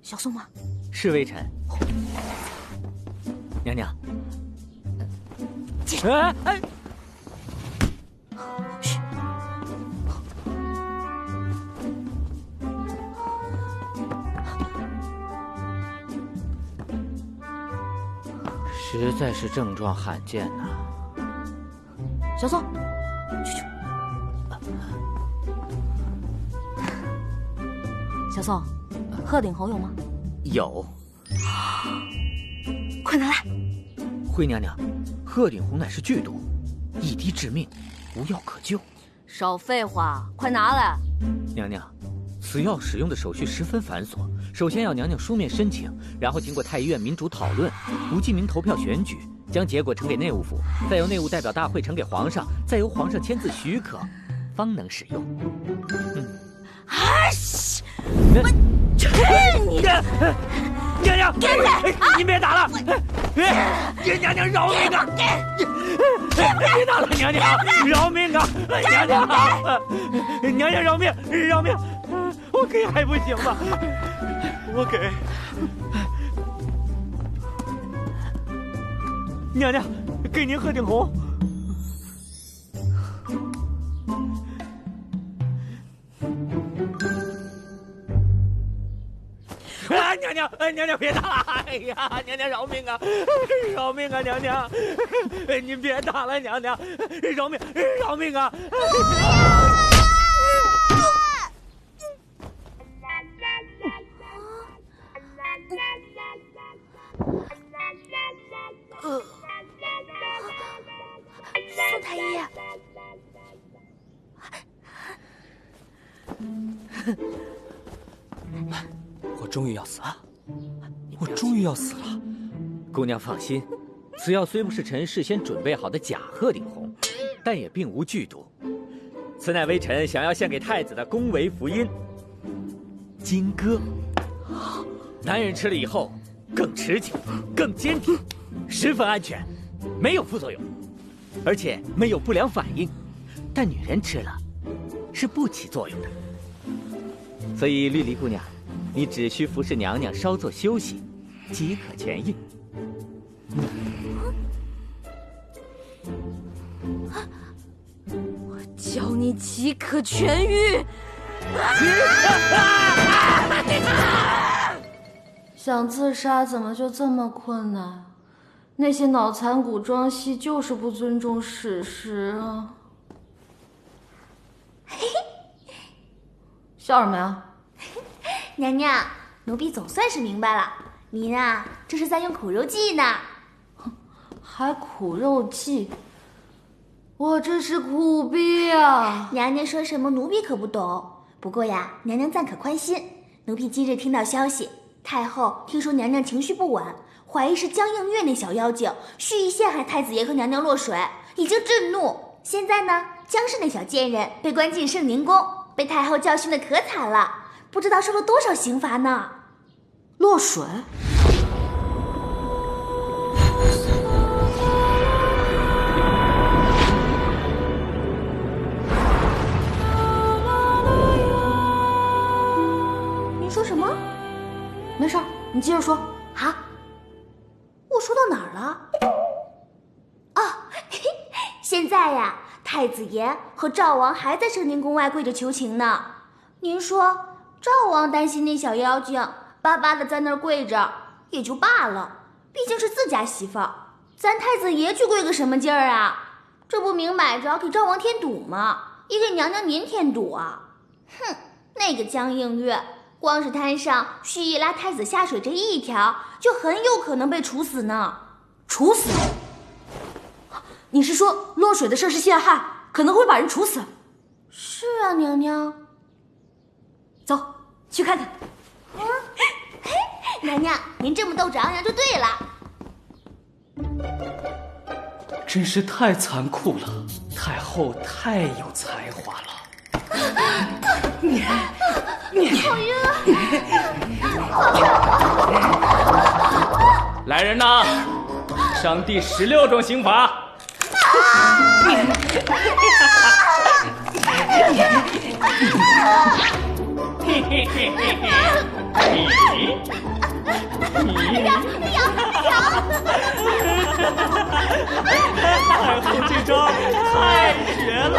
小宋吗？是微臣。娘娘。哎！嘘。实在是症状罕见呐。小宋，去。小宋，鹤顶红有吗？有。快拿来！惠娘娘，鹤顶红乃是剧毒，一滴致命，无药可救。少废话，快拿来！娘娘，此药使用的手续十分繁琐，首先要娘娘书面申请，然后经过太医院民主讨论，不记名投票选举，将结果呈给内务府，再由内务代表大会呈给皇上，再由皇上签字许可，方能使用。我去你的！娘娘，给我！您别打了！娘娘饶命啊！别打了，娘娘饶命啊！娘娘，娘娘饶命，饶命！我给还不行吗？我给。娘娘，给您鹤顶红。娘娘，娘娘别打了！哎呀，娘娘饶命啊！饶命啊，娘娘！您别打了，娘娘！饶命，饶命啊！宋太医。我终于要死了！我终于要死了！姑娘放心，此药虽不是臣事先准备好的假鹤顶红，但也并无剧毒。此乃微臣想要献给太子的恭维福音——金戈。男人吃了以后更持久、更坚挺，十分安全，没有副作用，而且没有不良反应。但女人吃了是不起作用的。所以绿篱姑娘，你只需服侍娘娘稍作休息，即可痊愈。我教你即可痊愈。想自杀怎么就这么困难？那些脑残古装戏就是不尊重史实啊！笑什么呀？娘娘，奴婢总算是明白了，您啊，这是在用苦肉计呢。还苦肉计？我这是苦逼啊！娘娘说什么，奴婢可不懂。不过呀，娘娘暂可宽心，奴婢今日听到消息，太后听说娘娘情绪不稳，怀疑是江映月那小妖精蓄意陷害太子爷和娘娘落水，已经震怒。现在呢，江氏那小贱人被关进圣宁宫，被太后教训的可惨了，不知道受了多少刑罚呢。落水？您说什么？没事，你接着说。好，我说到哪儿了？哦，现在呀，太子爷和赵王还在圣宁宫外跪着求情呢。您说，赵王担心那小妖精巴巴的在那儿跪着也就罢了，毕竟是自家媳妇儿，咱太子爷去跪个什么劲儿啊？这不明摆着给赵王添堵吗？也给娘娘您添堵啊！哼，那个江映月光是摊上蓄意拉太子下水这一条，就很有可能被处死呢。处死？你是说落水的事是陷害，可能会把人处死？是啊，娘娘。走，去看看。娘娘，您这么斗志昂扬就对了。真是太残酷了，太后太有才华了。好晕啊！来人呐，上第16种刑罚。太后这招太绝了！